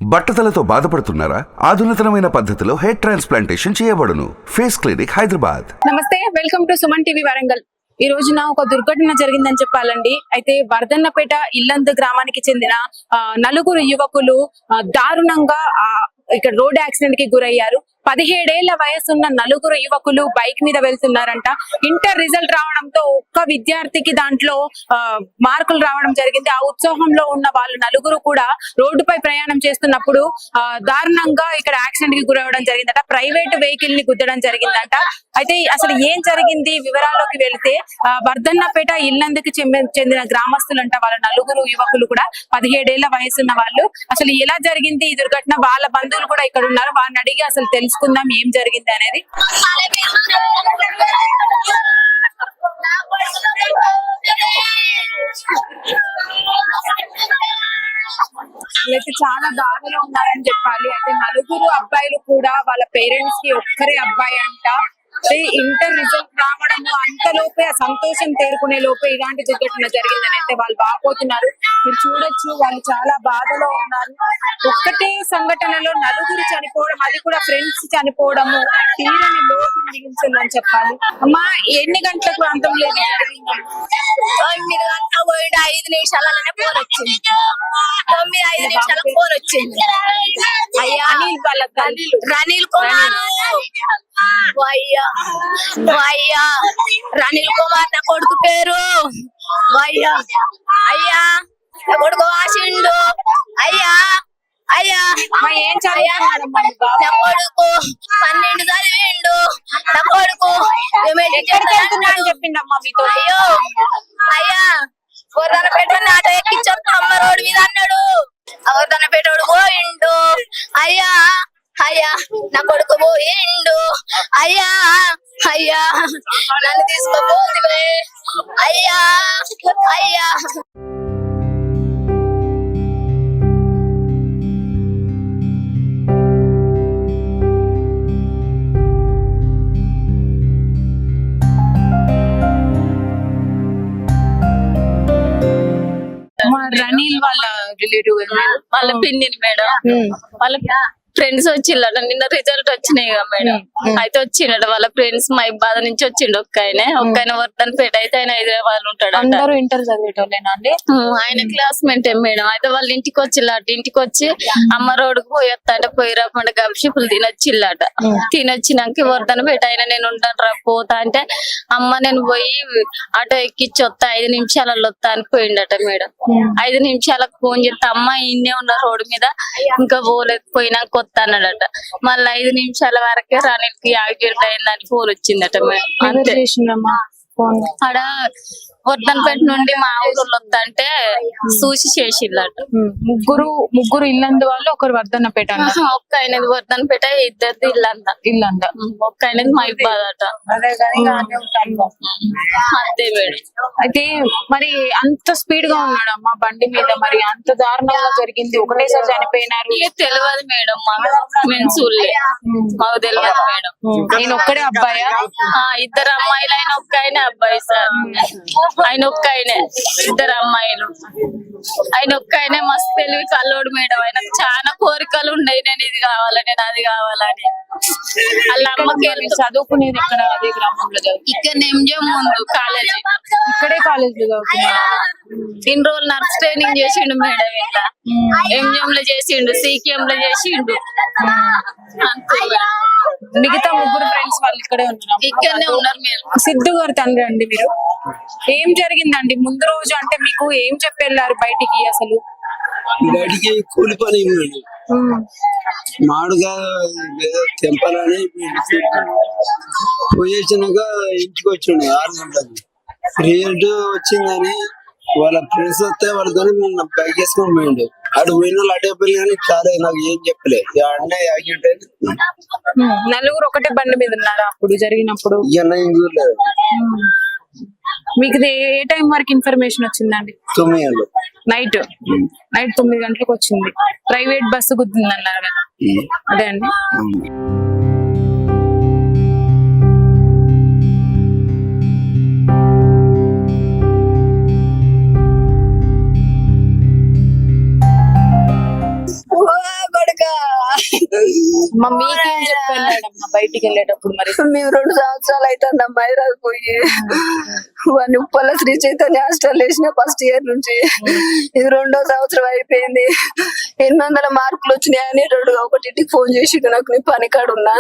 బట్టతలతో బాధపడుతున్నారా? ఆధునితనమైన పద్ధతిలో హెయిర్ ట్రాన్స్ప్లాంటేషన్ చేయబడును. Face clinic, Hyderabad. నమస్తే, welcome to Suman TV Warangal. ఈ రోజున ఒక దుర్ఘటన జరిగిందని చెప్పాలండి. అయితే వర్ధన్నపేట ఇల్లందు గ్రామానికి చెందిన నలుగురు యువకులు దారుణంగా ఇక్కడ రోడ్ యాక్సిడెంట్ కి గురయ్యారు. 17 ఏళ్ల వయసున్న నలుగురు యువకులు బైక్ మీద వెళ్తున్నారంట. ఇంటర్ రిజల్ట్ రావడంతో ఒక్క విద్యార్థికి దాంట్లో మార్కులు రావడం జరిగింది. ఆ ఉత్సాహంలో ఉన్న వాళ్ళు నలుగురు కూడా రోడ్డుపై ప్రయాణం చేస్తున్నప్పుడు దారుణంగా ఇక్కడ యాక్సిడెంట్ కి గురవడం జరిగిందట. ప్రైవేట్ వెహికల్ ని గుద్దడం జరిగిందంట. అయితే అసలు ఏం జరిగింది వివరాల్లోకి వెళితే, వర్ధన్నపేట ఇల్లందుకి చెందిన గ్రామస్తులంట. వాళ్ళ నలుగురు యువకులు కూడా 17 ఏళ్ల వయసున్న వాళ్ళు. అసలు ఎలా జరిగింది ఈ దుర్ఘటన, వాళ్ళ బంధువులు కూడా ఇక్కడ ఉన్నారు. వారిని అడిగి అసలు తెలుసుకుందాం ఏం జరిగింది అనేది. అయితే చాలా బాధలో ఉన్నారని చెప్పాలి. అయితే నలుగురు అబ్బాయిలు కూడా వాళ్ళ పేరెంట్స్ కి ఒక్కరే అబ్బాయి అంట. ఇంటర్ రిజల్ట్ రావడము అంతలోపే సంతోషం తేరుకునే లోపే ఇలాంటి దుర్ఘటన జరిగిందని అయితే వాళ్ళు బాపోతున్నారు. మీరు చూడొచ్చు, వాళ్ళు చాలా బాధలో ఉన్నారు. ఒక్కటే సంఘటనలో నలుగురు చనిపోవడం, అది కూడా ఫ్రెండ్స్ చనిపోవడము తీరని లోటు మిగిల్చిందని చెప్పాలి. అమ్మా, ఎన్ని గంటల ప్రాంతం లేదు? 9 గంటల పోయిండు, 5 నిమిషాలనే ఫోన్ వచ్చింది. 9-5 నిమిషాలకు ఫోన్ వచ్చింది. అయ్యా రనిల్ కుమార్, అయ్యా రనిల్ కుమార్ నా కొడుకు పేరు. అయ్యా అయ్యా నా కొడుకు వాసిండు. అయ్యా అయ్యా ఏం చదివాడు? నా కొడుకు 12 చదివిండు. నా కొడుకు అని చెప్పిండమ్మా మీతో? అయ్యో అయ్యా వర్ధన్నపేట ఆటో ఎక్కించొస్తా అమ్మ రోడ్డు మీద అన్నాడు. వర్ధన్నపేట పోయిండు. అయ్యా అయ్యా నా కొడుకు పోయిండు. అయ్యా అయ్యా నన్ను తీసుకోపోతువే. అయ్యా అయ్యా రనీల్ వాళ్ళ రిలేటివ్, వాళ్ళ పిన్నిని మేడం. వాళ్ళ ఫ్రెండ్స్ వచ్చిండట. నిన్న రిజల్ట్ వచ్చినాయి కదా మేడం. అయితే వచ్చిండట వాళ్ళ ఫ్రెండ్స్ మైబాద్ నుంచి వచ్చిండు. ఒక్కయనే వర్ధన్నపేట, అయితే ఆయన హైదరాబాద్ ఉంటాడు. అందరూ ఇంటర్ చదివేటోళ్ళేనా అండి? ఆయన క్లాస్మేట్ మేడం. అయితే వాళ్ళ ఇంటికి వచ్చిల్లట. ఇంటికి వచ్చి అమ్మ రోడ్డుకు పోయొస్తా అంటే పోయి రాకుండా గప్షిపులు తినొచ్చిల్లట. తినొచ్చినాక వర్ధన్నపేట ఆయన నేను ఉంటాను రా పోతా అంటే, అమ్మ నేను పోయి ఆటో ఎక్కిచ్చి వస్తా 5 నిమిషాలలో వస్తా అని పోయిండట మేడం. 5 నిమిషాలకు ఫోన్ చేస్తే అమ్మ ఇన్నే ఉన్న రోడ్డు మీద ఇంకా పోలేకపోయినాక వస్తా అన్నాడట. మళ్ళీ 5 నిమిషాల వరకే రనిల్కి యాక్సిడెంట్ అయిందని ఫోన్ వచ్చిందట మేడం. అంతే. ఆడ వర్ధన్నపేట నుండి మా ఊళ్ళో వస్తా అంటే చూసి చేసిల్లట. ముగ్గురు ఇల్లందు వాళ్ళు, ఒకరు వర్ధన్నపేట. ఒక్క ఆయనది వర్ధన్నపేట, ఇద్దరిది ఇల్లంద. ఒక్క ఆయనది మైబాద్ అట. అంతే మేడం. అయితే మరి అంత స్పీడ్ గా ఉన్నాడు అమ్మా బండి మీద, మరి అంత దారుణంగా జరిగింది, ఒకటేసారి చనిపోయినారు? తెలియదు మేడం, మేము చూడలే, మాకు తెలియదు మేడం. నేను ఒక్కడే అబ్బాయా? 2 అమ్మాయిలు, ఆయన ఒక్క ఆయన అబ్బాయి సార్. ఆయన ఒక్క ఆయనే, 2 అమ్మాయిలు. ఆయన ఒక్క ఆయనే మస్తు తెలివి కల్లోడు మేడం. ఆయనకు చాలా కోరికలు ఉన్నాయి, నేను ఇది కావాలి, నేను అది కావాలని. వాళ్ళ అమ్మకి చదువుకునేది ఇక్కడ అదే గ్రామంలో? ఇక్కడ ఎంజిఎం ముందు కాలేజీ, ఇక్కడే కాలేజ్ లో చదువుకున్నా. ఇన్ని రోజులు నర్స్ ట్రైనింగ్ చేసిండు మేడం. ఇక్కడ ఎంజిఎం లో చేసిండు, సికిఎం లో చేసిండు. అంతే. మిగతా ముగ్గురు ఫ్రెండ్స్ వాళ్ళు ఇక్కడే ఉన్నారు? ఇక్కడనే ఉన్నారు. మీరు సిద్ధు గారు తండ్రి అండి మీరు? ఏం జరిగిందండి ముందు రోజు? అంటే మీకు ఏం చెప్పి వెళ్ళారు బయటికి? అసలు బయటికి కూలి పని మాడుగా తెంపాలని పోయేసినాక ఇంటికి వచ్చిండు 6 గంటలకు. రిజల్ట్ వచ్చిందని వాళ్ళ ఫ్రెండ్స్ వస్తే వాళ్ళతో బైక్ వేసుకొని పోయిండు. అటు పోయిన వాళ్ళు అటే పోయి కానీ చాలా నాకు ఏం చెప్పలే. అంటే యాక్సిడెంట్ నలుగురు ఒకటే బండి మీద ఉన్నారా అప్పుడు జరిగినప్పుడు? చూడలేదు. మీకు ఏ టైం వరకు ఇన్ఫర్మేషన్ వచ్చిందండి? 9 గంటలు నైట్ 9 గంటలకు వచ్చింది. ప్రైవేట్ బస్సు గుద్దింది అన్నారు కదా, అదే అండి. మీకేం చెప్పాడమ్మా బయటికి వెళ్ళేటప్పుడు మరి? మేము 2 సంవత్సరాలు అవుతుంది హైదరాబాద్ పోయి. వాడిని ఉప్పల్ల శ్రీ చైతన్య హాస్టల్ వేసిన ఫస్ట్ ఇయర్ నుంచి ఇది 2వ సంవత్సరం అయిపోయింది. 800 మార్కులు వచ్చినాయని 1కి ఫోన్ చేసిండు నాకు, నీ పని కాడ ఉన్నా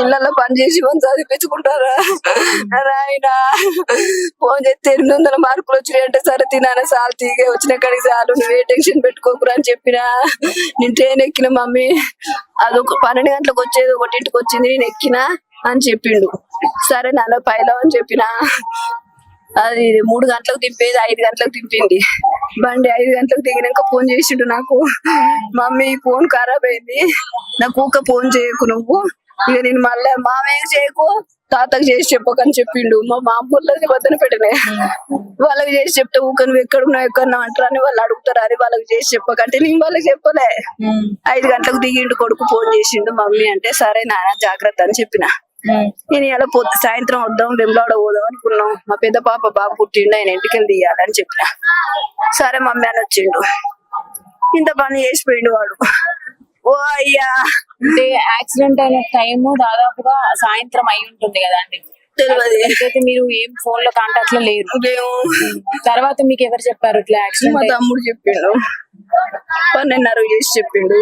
ఇళ్ళల్లో పని చేసి మనం చదివించుకుంటారా రాయినా. ఫోన్ చేస్తే 800 మార్కులు వచ్చినాయి అంటే సరే తినానే చాలు తీగే వచ్చిన కాడికి చాలు నువ్వే టెన్షన్ పెట్టుకోకురా అని చెప్పినా. నేను ట్రైన్ ఎక్కిన మమ్మీ అదొక 12 గంటలకు వచ్చేది 1కి వచ్చింది నేను ఎక్కినా అని చెప్పిండు. సరే నాన్న పైలం అని చెప్పినా. అది 3 గంటలకు దింపేది 5 గంటలకు దింపింది బండి. 5 గంటలకు దిగినాక ఫోన్ చేసిండు నాకు, మమ్మీ ఈ ఫోన్ ఖరాబ్ అయింది నాకు ఊక ఫోన్ చేయకు నువ్వు, ఇక నేను మళ్ళీ మామయ్య చేయకు తాతకు చేసి చెప్పకని చెప్పిండు. మా మామూలు వద్దన పెట్టినే వాళ్ళకి చేసి చెప్తే ఊక నువ్వు ఎక్కడున్నావు ఎక్కడున్నావు అంటారని వాళ్ళు అడుగుతారు అని వాళ్ళకి చేసి చెప్పకంటే నేను వాళ్ళకి చెప్పలే. 5 గంటలకు దిగిండు కొడుకు ఫోన్ చేసిండు మమ్మీ అంటే సరే నాన్న జాగ్రత్త అని చెప్పిన. నేను ఇలా సాయంత్రం వద్దాం వెంబలాడ పోదాం అనుకున్నాం. మా పెద్ద పాప బాబు పుట్టిండు ఆయన ఇంటికి వెళ్ళి తీయాలని చెప్పిన. సరే మమ్మీ అని వచ్చిండు, ఇంత పని చేసిపోయిండు వాడు. ఓ అయ్యా అంటే యాక్సిడెంట్ అయిన టైం దాదాపుగా సాయంత్రం అయి ఉంటుంది కదండి, తెలియదు. అయితే మీరు ఏం ఫోన్ లో కాంటాక్ట్ లో లేరు. తర్వాత మీకు ఎవరు చెప్పారు ఇట్లా మా యాక్సిడెంట్ తమ్ముడు చెప్పిండు, 12:30 చేసి చెప్పిండు.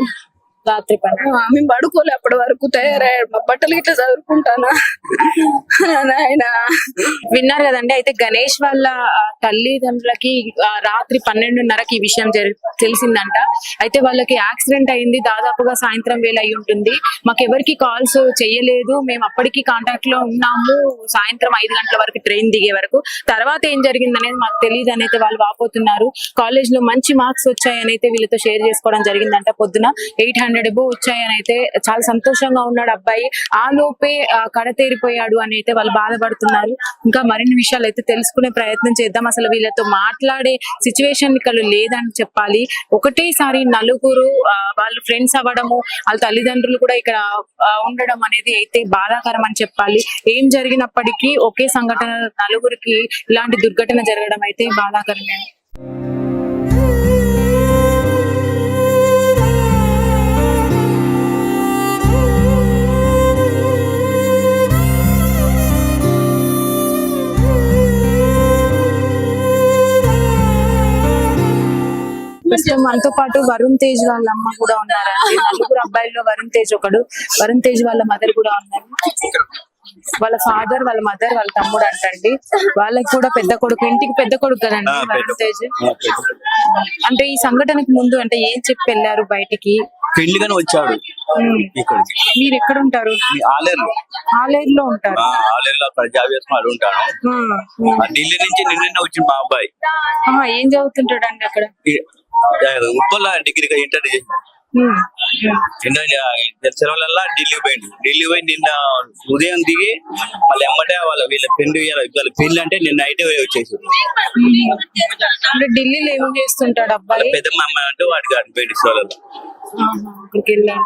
రాత్రి పని? మేము పడుకోలే అప్పటి వరకు తయారయ్యాడు. మా బట్టలు ఇట్లా చదువుకుంటానా ఆయన. విన్నారు కదండి. అయితే గణేష్ వాళ్ళ తల్లిదండ్రులకి రాత్రి 12:30కి ఈ విషయం తెలిసిందంట. అయితే వాళ్ళకి యాక్సిడెంట్ అయింది దాదాపుగా సాయంత్రం వేళ అయి ఉంటుంది. మాకు ఎవరికి కాల్స్ చెయ్యలేదు, మేము అప్పటికి కాంటాక్ట్ లో ఉన్నాము సాయంత్రం 5 గంటల వరకు ట్రైన్ దిగే వరకు. తర్వాత ఏం జరిగింది అనేది మాకు తెలియదు అని అయితే వాళ్ళు వాపోతున్నారు. కాలేజ్ లో మంచి మార్క్స్ వచ్చాయని అయితే వీళ్ళతో షేర్ చేసుకోవడం జరిగిందంట. పొద్దున 800 above వచ్చాయని అయితే చాలా సంతోషంగా ఉన్నాడు అబ్బాయి. ఆ లోపే కడతేరిపోయాడు అని అయితే వాళ్ళు బాధపడుతున్నారు. ఇంకా మరిన్ని విషయాలు అయితే తెలుసుకునే ప్రయత్నం చేద్దాం. అసలు వీళ్ళతో మాట్లాడే సిచ్యువేషన్ ఇక్కడ లేదని చెప్పాలి. ఒకటేసారి నలుగురు వాళ్ళు ఫ్రెండ్స్ అవ్వడము, వాళ్ళ తల్లిదండ్రులు కూడా ఇక్కడ ఉండడం అనేది అయితే బాధాకరం అని చెప్పాలి. ఏం జరిగినప్పటికీ ఒకే సంఘటన నలుగురికి ఇలాంటి దుర్ఘటన జరగడం అయితే బాధాకరమే. మనతో పాటు వరుణ్ తేజ్ వాళ్ళ అమ్మ కూడా ఉన్నారండి. నలుగురు అబ్బాయిల్లో వరుణ్ తేజ్ ఒకడు. వరుణ్ తేజ్ వాళ్ళ మదర్ కూడా ఉన్నారు. వాళ్ళ ఫాదర్, వాళ్ళ మదర్, వాళ్ళ తమ్ముడు అంటండి. వాళ్ళకి కూడా పెద్ద కొడుకు, ఇంటికి పెద్ద కొడుకు కదండి వరుణ్ తేజ్. అంటే ఈ సంఘటనకు ముందు అంటే ఏం చెప్పి వెళ్ళారు బయటికి? పెళ్లిగానే వచ్చాడు ఇక్కడికి. మీరు ఎక్కడ ఉంటారు? ఆలేరులో ఉంటారు. ఆలేరులో అక్కడ జాబ్ చేసుకుని ఉంటాను. ఢిల్లీ నుంచి నిన్న వచ్చింది మా అబ్బాయి. ఏం చదువుతుంటాడు అండి అక్కడ? ఉప్పల్ డిగ్రీ ఇంటర్ సెలవులల్లా ఢిల్లీ పోయింది. ఢిల్లీ పోయి నిన్న ఉదయం దిగి మళ్ళీ ఎమ్మటే వీళ్ళ పెళ్లి అంటే నిన్న నైటే వచ్చేసి. ఢిల్లీలో ఏం చేస్తుంటాడు అబ్బాయి? పెద్ద అమ్మాయి అంటే వాడికి అడిపోయింది సెలవులలో. అక్కడికి వెళ్ళాను.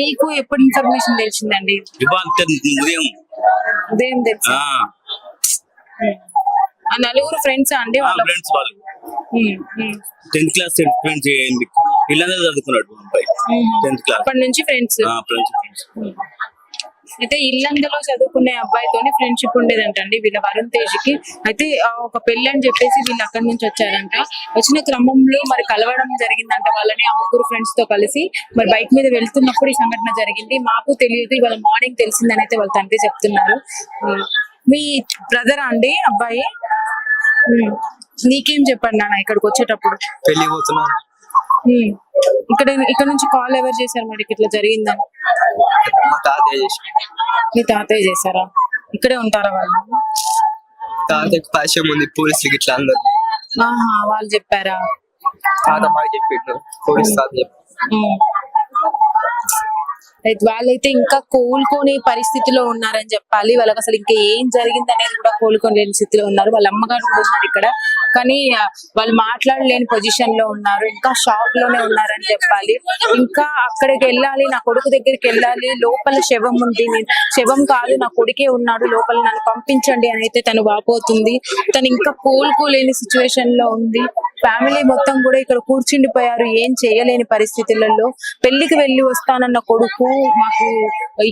మీకు ఎప్పుడు ఇన్ఫర్మేషన్ తెలిసిందండి? ఉదయం తెలుసు. ఆ నలుగురు ఫ్రెండ్స్ అండి ఫ్రెండ్స్ వాళ్ళు 10th క్లాస్ ఫ్రెండ్స్ వీళ్ళందరూ చదువుకున్నాడు అబ్బాయి 10th క్లాస్. అప్పటి నుంచి ఫ్రెండ్స్. అయితే ఇల్లందలో చదువుకునే అబ్బాయితోని ఫ్రెండ్షిప్ ఉండేదంటండి వీళ్ళ వరుణ్ తేజ్ కి. అయితే ఒక పెళ్లి అని చెప్పేసి వీళ్ళు అక్కడి నుంచి వచ్చారంట. వచ్చిన క్రమంలో మరి కలవడం జరిగిందంట వాళ్ళని. ఆ ముగ్గురు ఫ్రెండ్స్ తో కలిసి మరి బైక్ మీద వెళ్తున్నప్పుడు ఈ సంఘటన జరిగింది. మాకు తెలియదు, ఇవాళ మార్నింగ్ తెలిసిందని అయితే వాళ్ళ తండ్రి చెప్తున్నారు. మీ బ్రదర్ అండి అబ్బాయి? నీకేం చెప్పండి నాన్న ఇక్కడికి వచ్చేటప్పుడు? పెళ్లి పోతున్నాను. ఇక్కడ నుంచి కాల్ ఎవరు చేశారు మరి ఇట్లా జరిగిందని? మా తాతయ్య చేసి. మీ తాతయ్య చేశారా? ఇక్కడే ఉంటారా వాళ్ళు? తాతయ్యకి పరిచయం ఉంది పోలీసులకి ఇట్లా అందరు. వాళ్ళు చెప్పారా? తాత మాకు చెప్పిండు, పోలీసు తాత చెప్పారు. వాళ్ళైతే ఇంకా కోలుకోని పరిస్థితిలో ఉన్నారని చెప్పాలి. వాళ్ళకి అసలు ఇంకా ఏం జరిగింది అనేది కూడా కోలుకోలేని స్థితిలో ఉన్నారు. వాళ్ళ అమ్మగారు కూడా ఉన్నారు ఇక్కడ, కానీ వాళ్ళు మాట్లాడలేని పొజిషన్ లో ఉన్నారు. ఇంకా షాక్ లోనే ఉన్నారని చెప్పాలి. ఇంకా అక్కడికి వెళ్ళాలి, నా కొడుకు దగ్గరికి వెళ్ళాలి, లోపల శవం ఉంది, శవం కాదు నా కొడుకే ఉన్నాడు లోపల, నన్ను పంపించండి అని అయితే తను వాపోతుంది. తను ఇంకా కోలుకోలేని సిచ్యువేషన్ లో ఉంది. ఫ్యామిలీ మొత్తం కూడా ఇక్కడ కూర్చుండిపోయారు, ఏం చేయలేని పరిస్థితులలో. పెళ్లికి వెళ్ళి వస్తానన్న కొడుకు మాకు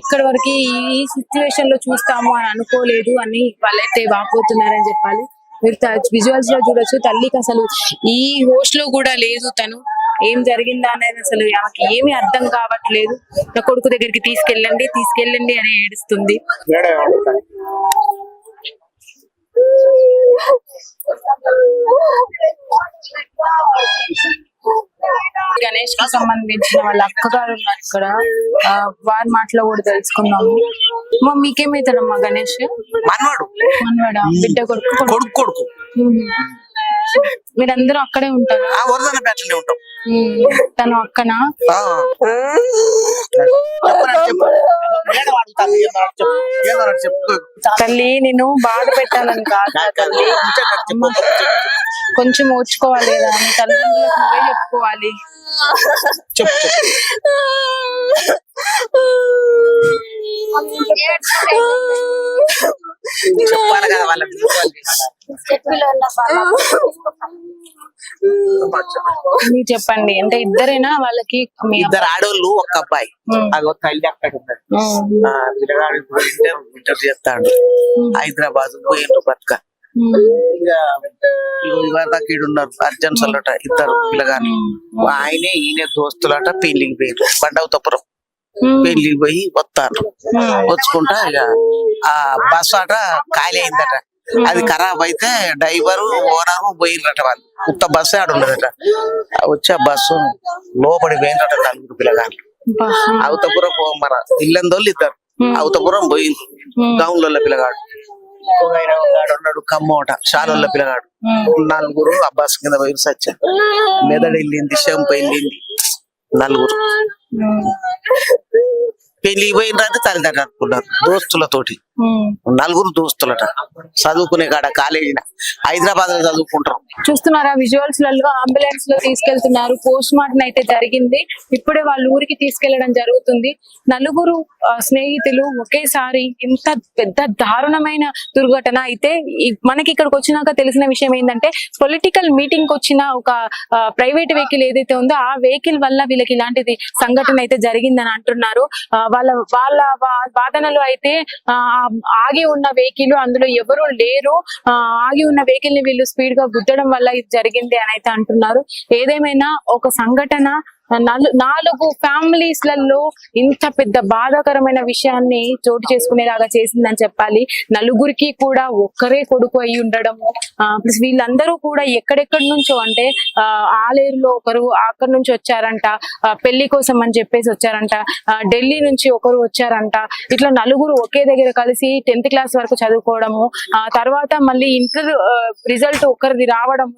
ఇక్కడ వరకు ఈ సిచ్యువేషన్ లో చూస్తాము అని అనుకోలేదు అని వాళ్ళైతే వాపోతున్నారని చెప్పాలి. మీరు విజువల్స్ లో చూడొచ్చు, తల్లికి అసలు ఈ హోస్ట్ లో కూడా లేదు. తను ఏం జరిగిందా అనేది అసలు ఆమెకి ఏమీ అర్థం కావట్లేదు. నా కొడుకు దగ్గరికి తీసుకెళ్ళండి అని ఏడుస్తుంది. గణేష్ కి సంబంధించిన వాళ్ళ అక్కగారు ఉన్నారు ఇక్కడ, వారి మాటలో కూడా తెలుసుకున్నాము. మీకేమైతాడమ్మా గణేష్? మనవాడా? బిడ్డ కొడుకు. మీరందరూ అక్కడే ఉంటారు? తను అక్కనా? తల్లి నేను బాధ పెట్టాలని కాదు తల్లి, కొంచెం ఓర్చుకోవాలి కదా, నీ తల్లిదండ్రులకు నువ్వే చెప్పుకోవాలి. చెప్పాలి కదా వాళ్ళకి. మీరు చెప్పండి, అంటే ఇద్దరేనా వాళ్ళకి? ఇద్దరు ఆడోళ్ళు, ఒక్క అబ్బాయి. అదో తల్లి అక్కడ ఉన్నది. పిల్లగాడు ఇంటర్ చేస్తాడు, హైదరాబాద్ పోయిండ్రు బతుక. ఉన్నారు అర్జున్ సల్లట ఇద్దరు పిల్లగాని, ఆయనే ఈయన దోస్తులట పెళ్లికి పోయిండ్రు బండవతపురం. పెళ్లికి పోయి వస్తారు, వచ్చుకుంటా ఇక ఆ బస్సు అట ఖాళీ అయిందట. అది ఖరాబ్ అయితే డ్రైవరు ఓనరు పోయిండ్రట. వాళ్ళు కొత్త బస్సు ఆడున్నదట. వచ్చి ఆ బస్సు లోపడి పోయిండ్రట నలుగురు పిల్లగాని. అవతపురం మన ఇల్లందోళ్ళు ఇద్దరు అవతపురం పోయింది. గౌన్ల పిల్లగాడు ఉన్నాడు, కమ్మోట షాలోళ్ళ పిల్లగాడు. నలుగురు ఆ బస్సు కింద పోయి సచ్చా. మెదడు వెళ్ళింది, చెంప వెళ్ళింది. నలుగురు పెళ్లి పోయినరాదు తల్లిదండ్రులు అనుకున్నారు దోస్తులతోటి. నలుగురు దోస్తులట, చదువుకునే కాడ కాలేజీ హైదరాబాద్ లో చదువుకుంటారు. చూస్తున్నారా విజువల్స్ లలో అంబులెన్స్ లో తీసుకెళ్తున్నారు. పోస్ట్ మార్టం అయితే జరిగింది, ఇప్పుడే వాళ్ళ ఊరికి తీసుకెళ్లడం జరుగుతుంది. నలుగురు స్నేహితులు ఒకేసారి ఇంత పెద్ద దారుణమైన దుర్ఘటన అయితే మనకి ఇక్కడికి వచ్చినాక తెలిసిన విషయం ఏంటంటే, పొలిటికల్ మీటింగ్ కి వచ్చిన ఒక ప్రైవేట్ వెహికల్ ఏదైతే ఉందో ఆ వెహికల్ వల్ల వీళ్ళకి ఇలాంటిది సంఘటన అయితే జరిగిందని అంటున్నారు. వాళ్ళ వాదనలు అయితే ఆగి ఉన్న వెహికల్, అందులో ఎవరు లేరు, ఆగి ఉన్న వెహికల్ ని వీళ్ళు స్పీడ్ గా గుద్దడం వల్ల ఇది జరిగింది అని అయితే అంటున్నారు. ఏదేమైనా ఒక సంఘటన 4 ఫ్యామిలీస్ లలో ఇంత పెద్ద బాధాకరమైన విషయాన్ని చోటు చేసుకునేలాగా చేసిందని చెప్పాలి. నలుగురికి కూడా ఒక్కరే కొడుకు అయి ఉండడము, ప్లస్ వీళ్ళందరూ కూడా ఎక్కడెక్కడి నుంచో, అంటే ఆలేరులో ఒకరు అక్కడి నుంచి వచ్చారంట, పెళ్లి కోసం అని చెప్పేసి వచ్చారంట, ఢిల్లీ నుంచి ఒకరు వచ్చారంట. ఇట్లా నలుగురు ఒకే దగ్గర కలిసి 10th క్లాస్ వరకు చదువుకోవడము, తర్వాత మళ్ళీ ఇంటర్ రిజల్ట్ ఒకరిది రావడం,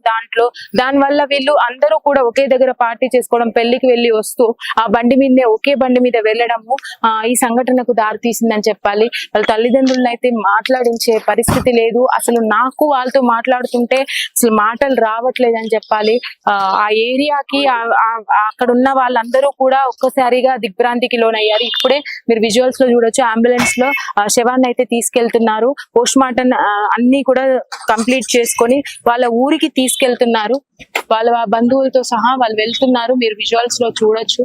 దానివల్ల వీళ్ళు అందరూ కూడా ఒకే దగ్గర పార్టీ చేసుకోవడం, పెళ్లి వెళ్ళి వస్తూ ఆ బండి మీదే ఒకే బండి మీద వెళ్ళడము ఈ సంఘటనకు దారి తీసిందని చెప్పాలి. వాళ్ళ తల్లిదండ్రులను అయితే మాట్లాడించే పరిస్థితి లేదు. అసలు నాకు వాళ్ళతో మాట్లాడుతుంటే అసలు మాటలు రావట్లేదు అని చెప్పాలి. ఆ ఏరియాకి అక్కడ ఉన్న వాళ్ళందరూ కూడా ఒక్కసారిగా దిగ్భ్రాంతికి లోనయ్యారు. ఇప్పుడే మీరు విజువల్స్ లో చూడొచ్చు, అంబులెన్స్ లో శవాన్ని అయితే తీసుకెళ్తున్నారు. పోస్ట్ మార్టం అన్ని కూడా కంప్లీట్ చేసుకొని వాళ్ళ ఊరికి తీసుకెళ్తున్నారు. వాళ్ళ బంధువులతో సహా వాళ్ళు వెళ్తున్నారు. మీరు విజువల్స్ లో చూడొచ్చు.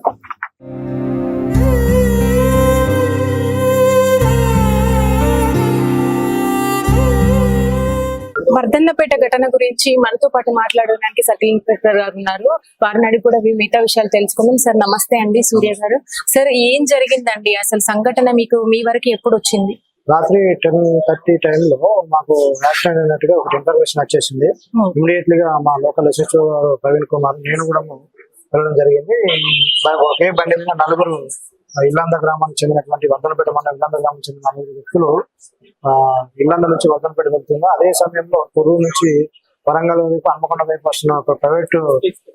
వర్ధన్నపేట ఘటన గురించి మనతో పాటు మాట్లాడడానికి సర్కిల్ ఇన్స్పెక్టర్ గారు ఉన్నారు. వారిని అడిగి కూడా మిగతా విషయాలు తెలుసుకుందాం. సార్ నమస్తే అండి. సూర్య గారు, సార్ ఏం జరిగిందండి అసలు సంఘటన మీకు మీ వరకు ఎప్పుడు వచ్చింది? రాత్రి 10:30 టైంలో మాకు యాక్సిడెంట్ అయినట్టుగా ఒక ఇన్ఫర్మేషన్ వచ్చేసింది. ఇమీడియట్లీ గా మా లోకల్ ఎస్హెచ్ఓ ప్రవీణ్ కుమార్, నేను కూడా వెళ్ళడం జరిగింది. ఒకే బండి మీద 4 ఇల్లంద గ్రామానికి చెందినటువంటి వర్ధనపేట మండలం ఇల్లంద గ్రామానికి చెందిన 4 వ్యక్తులు ఇల్లంద నుంచి వర్ధనపేట వెళ్తున్నారు. అదే సమయంలో పొరుగు నుంచి వరంగల్ వైపు హన్మకొండ వైపు వస్తున్న ఒక ప్రైవేట్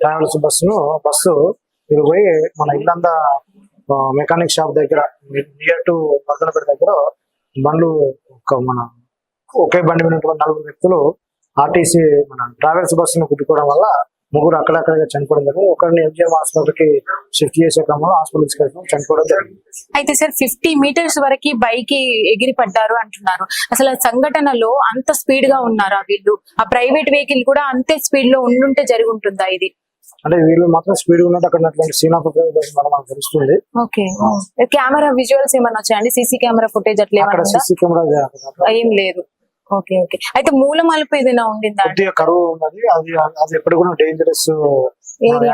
ట్రావెల్స్ బస్సు వీళ్ళు పోయి మన ఇల్లంద మెకానిక్ షాప్ దగ్గర నియర్ టు వర్ధనపేట దగ్గర బండ్లు ఒకే బండి మీద 4 వ్యక్తులు ఆర్టీసీ మన ట్రావెల్స్ బస్సును కుట్టుకోవడం వల్ల ముగ్గురు అక్కడక్కడ చనిపోవడం జరిగింది. ఒకరిని ఎంజిఎం హాస్పిటల్కి షిఫ్ట్ చేసే క్రమంలో హాస్పిటల్ తీసుకెళ్ళడం చనిపోవడం జరిగింది. అయితే సార్ 50 మీటర్స్ వరకు బైక్ ఎగిరి పడ్డారు అంటున్నారు. అసలు ఆ సంఘటనలో అంత స్పీడ్ గా ఉన్నారా వీళ్ళు? ఆ ప్రైవేట్ వెహికల్ కూడా అంతే స్పీడ్ లో ఉండుంటే జరిగి ఉంటుందా ఇది? అంటే వీళ్ళు మాత్రం స్పీడ్ ఉన్నట్టు అక్కడ సీన్ ఆఫ్ మనకు తెలుస్తుంది. ఓకే, కెమెరా విజువల్స్ ఏమైనా వచ్చాయండి? సీసీ కెమెరా ఫుటేజ్ అట్లా అక్కడ ఏమైనా సీసీ కెమెరా ఏం లేదు. Okay okay. అయితే మూల మలుపు ఏదైనా ఉండిందా? కొద్దిగా కరువు ఉన్నది. అది అది ఎప్పుడు కూడా డేంజరస్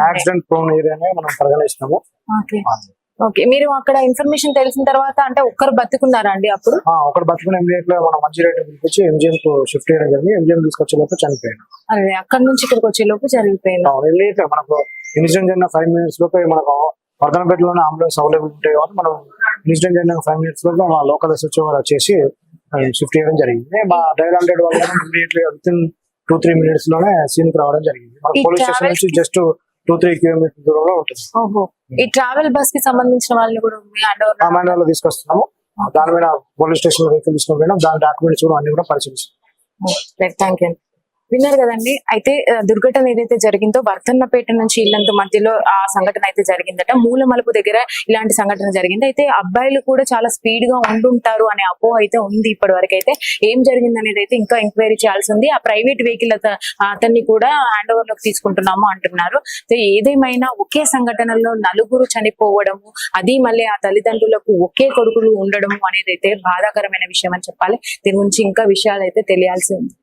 యాక్సిడెంట్ ప్రోన్ ఏరియానే మనం పరిగణిస్తున్నాము. Okay okay. మీరు అక్కడ ఇన్ఫర్మేషన్ తెలిసిన తర్వాత అంటే ఒక్కరు బతుకున్నారా అండి అప్పుడు? ఒకటి బతుకున్న ఇమీడియట్ గా మనం మంచి రేట్ పిలిపించి ఎంజిఎం కు షిఫ్ట్ చేయడం జరిగింది. ఎంజిఎం తీసుకొచ్చే లోపు చనిపోయాడు. అదే అక్కడ నుంచి ఇక్కడికి వచ్చే లోపు జరిగిపోయింది. ఇమీడియట్ మనకు ఇన్సిడెంట్ జరిగిన 5 minutes లోపే మనకు వర్ధనపేటలోనే అంబులెన్స్ అవైలబుల్ ఉంటాయి కాబట్టి మనం ఇన్సిడెంట్ జరిగిన 5 minutes లోపే మా లోకల్ ఎస్హెచ్ఓ వచ్చేసి షిఫ్ట్ చేయడం జరిగింది. మా డైల్ 100 వాళ్ళు ఇమీడియట్ గా విత్ ఇన్ 2-3 minutes లోనే సీన్ కి రావడం జరిగింది. మన ఈ పోలీస్ స్టేషన్ travels నుంచి జస్ట్ 2-3 kilometers దూరంలో ఉంటుంది. ఓహో, ఈ ట్రావెల్ బస్ కి సంబంధించిన వాళ్ళని కూడా మీ హ్యాండ్ ఓవర్ ఆ మైండ్ లో తీసుకొస్తున్నాము. దాని మీద పోలీస్ స్టేషన్ లో వెహికల్ తీసుకుని పోయినాం. దాని డాక్యుమెంట్స్ కూడా అన్ని కూడా పరిశీలిస్తాం. Thank you. విన్నారు కదండి. అయితే దుర్ఘటన ఏదైతే జరిగిందో వర్ధన్నపేట నుంచి ఇల్లంత మధ్యలో ఆ సంఘటన అయితే జరిగిందట. మూల మలుపు దగ్గర ఇలాంటి సంఘటన జరిగింది. అయితే అబ్బాయిలు కూడా చాలా స్పీడ్ గా ఉండుంటారు అనే అపోహ అయితే ఉంది. ఇప్పటి వరకు అయితే ఏం జరిగింది అనేది అయితే ఇంకా ఎంక్వైరీ చేయాల్సి ఉంది. ఆ ప్రైవేట్ వెహికల్ అతన్ని కూడా హ్యాండ్ ఓవర్ లోకి తీసుకుంటున్నాము అంటున్నారు. ఏదేమైనా ఒకే సంఘటనలో 4 చనిపోవడము, అది మళ్ళీ ఆ తల్లిదండ్రులకు ఒకే కొడుకులు ఉండడము అనేది అయితే బాధాకరమైన విషయం అని చెప్పాలి. దీని గురించి ఇంకా విషయాలు అయితే తెలియాల్సి ఉంది.